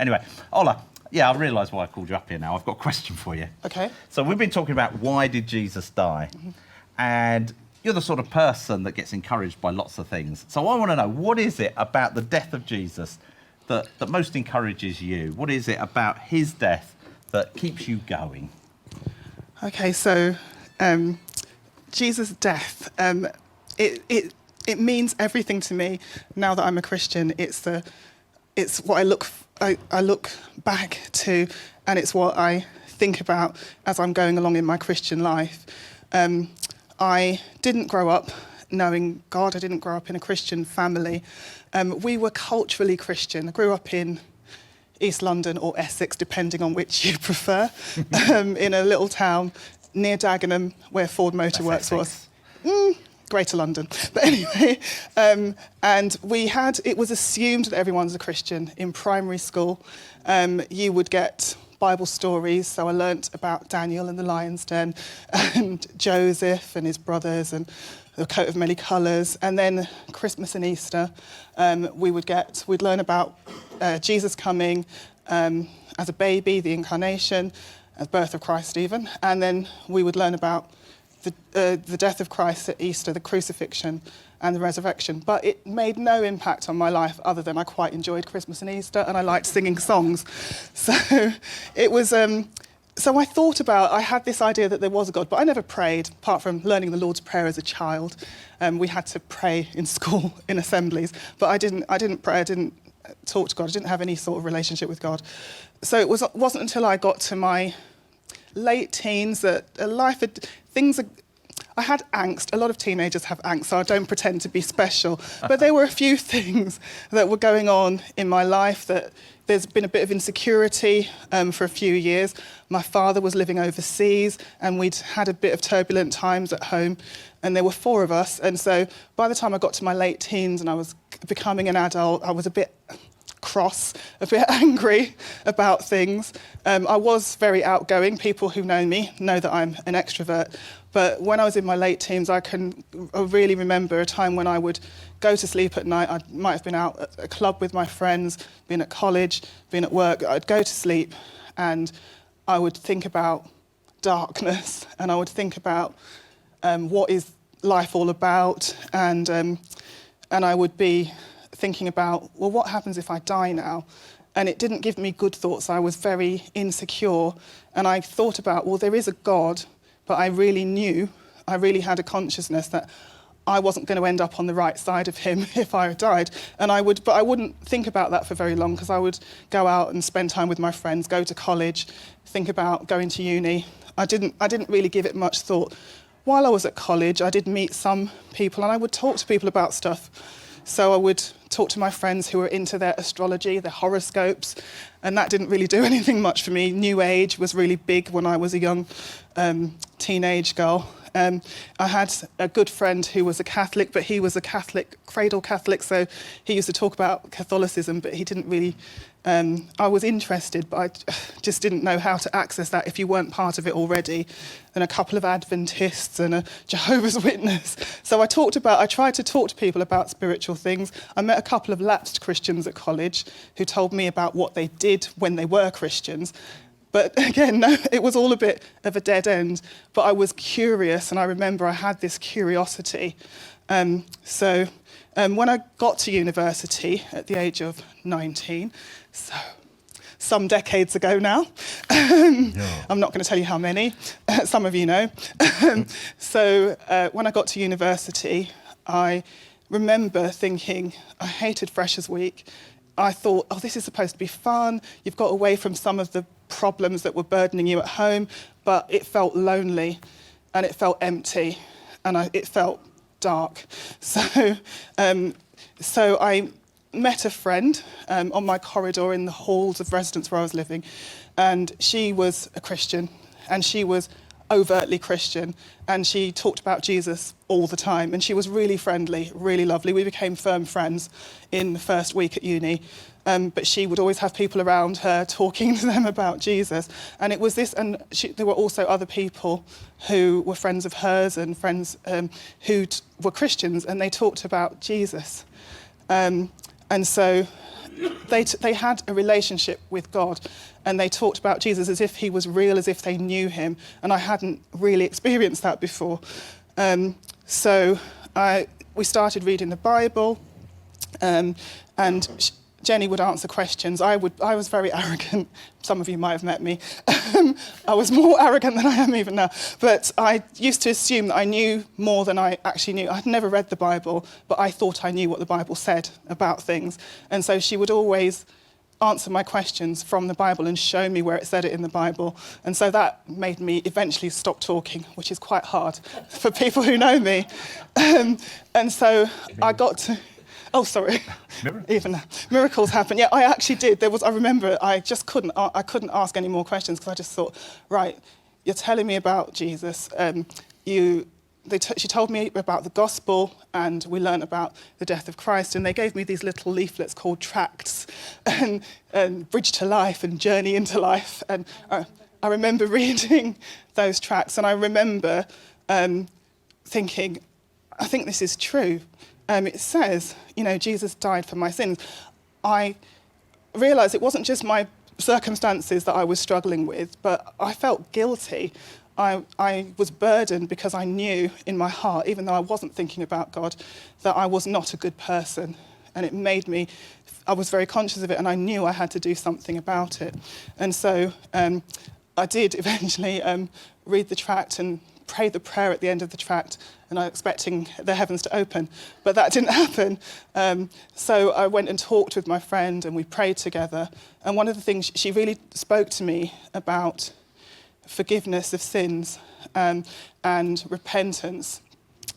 Anyway, Ola, yeah, I realise why I called you up here now. I've got a question for you. Okay. So we've been talking about why did Jesus die? And you're the sort of person that gets encouraged by lots of things. So I want to know, what is it about the death of Jesus that most encourages you? What is it about his death that keeps you going? Okay, so Jesus' death, it means everything to me now that I'm a Christian. It's what I look back to, and it's what I think about as I'm going along in my Christian life. I didn't grow up knowing God. I didn't grow up in a Christian family. We were culturally Christian. I grew up in East London or Essex, depending on which you prefer, in a little town near Dagenham where Ford Motor Works was. Greater London. But anyway, and it was assumed that everyone's a Christian in primary school. You would get Bible stories, so I learnt about Daniel and the lion's den and Joseph and his brothers and the coat of many colours. And then Christmas and Easter, we'd learn about Jesus coming as a baby, the incarnation, the birth of Christ even, and then we would learn about the death of Christ at Easter, the crucifixion and the resurrection. But it made no impact on my life other than I quite enjoyed Christmas and Easter and I liked singing songs. So it was, so I had this idea that there was a God, but I never prayed, apart from learning the Lord's Prayer as a child. We had to pray in school, in assemblies, but I didn't pray, I didn't talk to God, I didn't have any sort of relationship with God. So it wasn't until I got to my late teens that I had angst. A lot of teenagers have angst, so I don't pretend to be special. But there were a few things that were going on in my life that there's been a bit of insecurity for a few years. My father was living overseas and we'd had a bit of turbulent times at home, and there were 4 of us. And so by the time I got to my late teens and I was becoming an adult, I was a bit cross, a bit angry about things. I was very outgoing. People who know me know that I'm an extrovert. But when I was in my late teens, I really remember a time when I would go to sleep at night. I might have been out at a club with my friends, been at college, been at work. I'd go to sleep and I would think about darkness and I would think about what is life all about, and I would be thinking about, well, what happens if I die now? And it didn't give me good thoughts. I was very insecure. And I thought about, well, there is a God, but I really had a consciousness that I wasn't going to end up on the right side of him if I died. But I wouldn't think about that for very long, because I would go out and spend time with my friends, go to college, think about going to uni. I didn't really give it much thought. While I was at college, I did meet some people and I would talk to people about stuff. So I would talk to my friends who were into their astrology, their horoscopes, and that didn't really do anything much for me. New Age was really big when I was a young teenage girl. I had a good friend who was a Catholic, but he was a cradle Catholic, so he used to talk about Catholicism, but he didn't really... I was interested, but I just didn't know how to access that if you weren't part of it already. And a couple of Adventists and a Jehovah's Witness. So I tried to talk to people about spiritual things. I met a couple of lapsed Christians at college who told me about what they did when they were Christians. But again, no, it was all a bit of a dead end. But I was curious, and I remember I had this curiosity. So when I got to university at the age of 19, so some decades ago now, I'm not going to tell you how many, some of you know. So when I got to university, I remember thinking, I hated Freshers' Week. I thought, oh, this is supposed to be fun. You've got away from some of the problems that were burdening you at home, but it felt lonely and it felt empty and it felt dark. So I met a friend on my corridor in the halls of residence where I was living, and she was a Christian, and she was overtly Christian, and she talked about Jesus all the time, and she was really friendly, really lovely. We became firm friends in the first week at uni, but she would always have people around her talking to them about Jesus. And it was this, and there were also other people who were friends of hers and friends who were Christians, and they talked about Jesus. And so they had a relationship with God, and they talked about Jesus as if he was real, as if they knew him, and I hadn't really experienced that before. So we started reading the Bible, and Jenny would answer questions. I was very arrogant. Some of you might have met me. I was more arrogant than I am even now. But I used to assume that I knew more than I actually knew. I'd never read the Bible, but I thought I knew what the Bible said about things. And so she would always answer my questions from the Bible and show me where it said it in the Bible. And so that made me eventually stop talking, which is quite hard for people who know me. And so I got to... Oh, sorry. Even miracles happen. Yeah, I actually did. I remember I just couldn't ask any more questions because I just thought, right, you're telling me about Jesus. She told me about the gospel, and we learned about the death of Christ, and they gave me these little leaflets called tracts, and Bridge to Life and Journey into Life. And I remember reading those tracts, and I remember thinking, I think this is true. It says, Jesus died for my sins. I realised it wasn't just my circumstances that I was struggling with, but I felt guilty. I was burdened because I knew in my heart, even though I wasn't thinking about God, that I was not a good person. And it made me, I was very conscious of it, and I knew I had to do something about it. And so I did eventually read the tract and pray the prayer at the end of the tract, and I was expecting the heavens to open, but that didn't happen. So I went and talked with my friend, and we prayed together. And one of the things she really spoke to me about forgiveness of sins and repentance,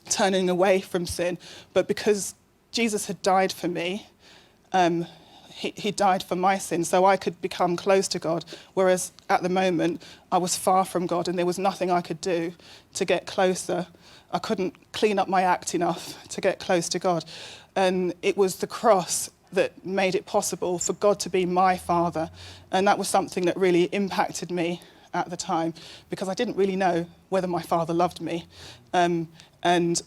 turning away from sin. But because Jesus had died for me, he died for my sins, so I could become close to God, whereas at the moment I was far from God, and there was nothing I could do to get closer. I couldn't clean up my act enough to get close to God. And it was the cross that made it possible for God to be my Father. And that was something that really impacted me at the time, because I didn't really know whether my Father loved me. And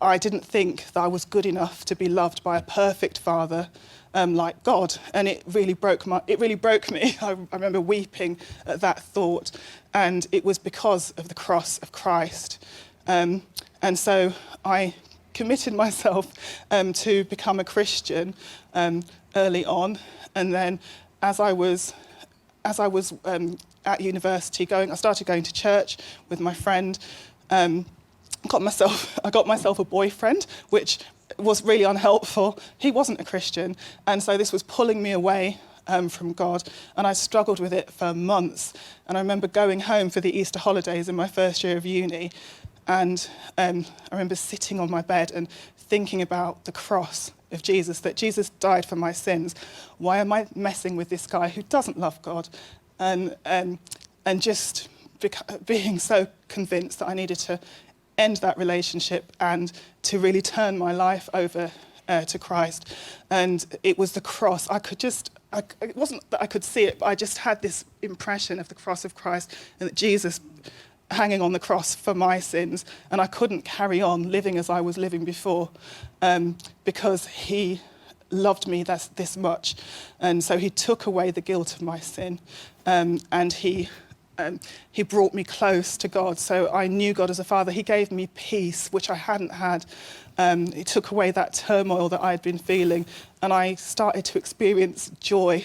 I didn't think that I was good enough to be loved by a perfect Father like God, and it really broke me. I remember weeping at that thought, and it was because of the cross of Christ. And so I committed myself to become a Christian early on, and then as I was at university I started going to church with my friend. I got myself a boyfriend, which was really unhelpful. He wasn't a Christian, and so this was pulling me away from God, and I struggled with it for months. And I remember going home for the Easter holidays in my first year of uni, and I remember sitting on my bed and thinking about the cross of Jesus, that Jesus died for my sins. Why am I messing with this guy who doesn't love God? And just being so convinced that I needed to end that relationship and to really turn my life over to Christ. And it was the cross. It wasn't that I could see it, but I just had this impression of the cross of Christ, and that Jesus hanging on the cross for my sins, and I couldn't carry on living as I was living before, because he loved me this much. And so he took away the guilt of my sin, and he brought me close to God. So I knew God as a Father. He gave me peace, which I hadn't had. He took away that turmoil that I'd been feeling, and I started to experience joy,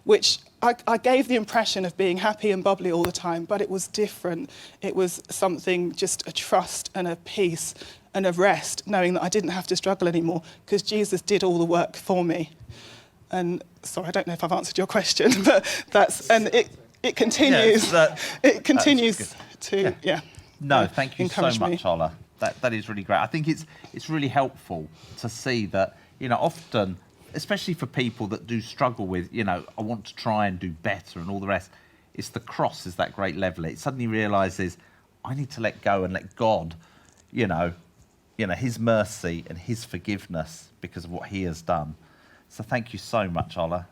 which I gave the impression of being happy and bubbly all the time, but it was different. It was something, just a trust and a peace and a rest, knowing that I didn't have to struggle anymore because Jesus did all the work for me. And sorry, I don't know if I've answered your question, but it continues. It continues to. No, thank you so much, me. Ola. That is really great. I think it's really helpful to see that, often, especially for people that do struggle with, I want to try and do better and all the rest, it's the cross is that great leveler. It suddenly realises I need to let go and let God, his mercy and his forgiveness because of what he has done. So thank you so much, Ola.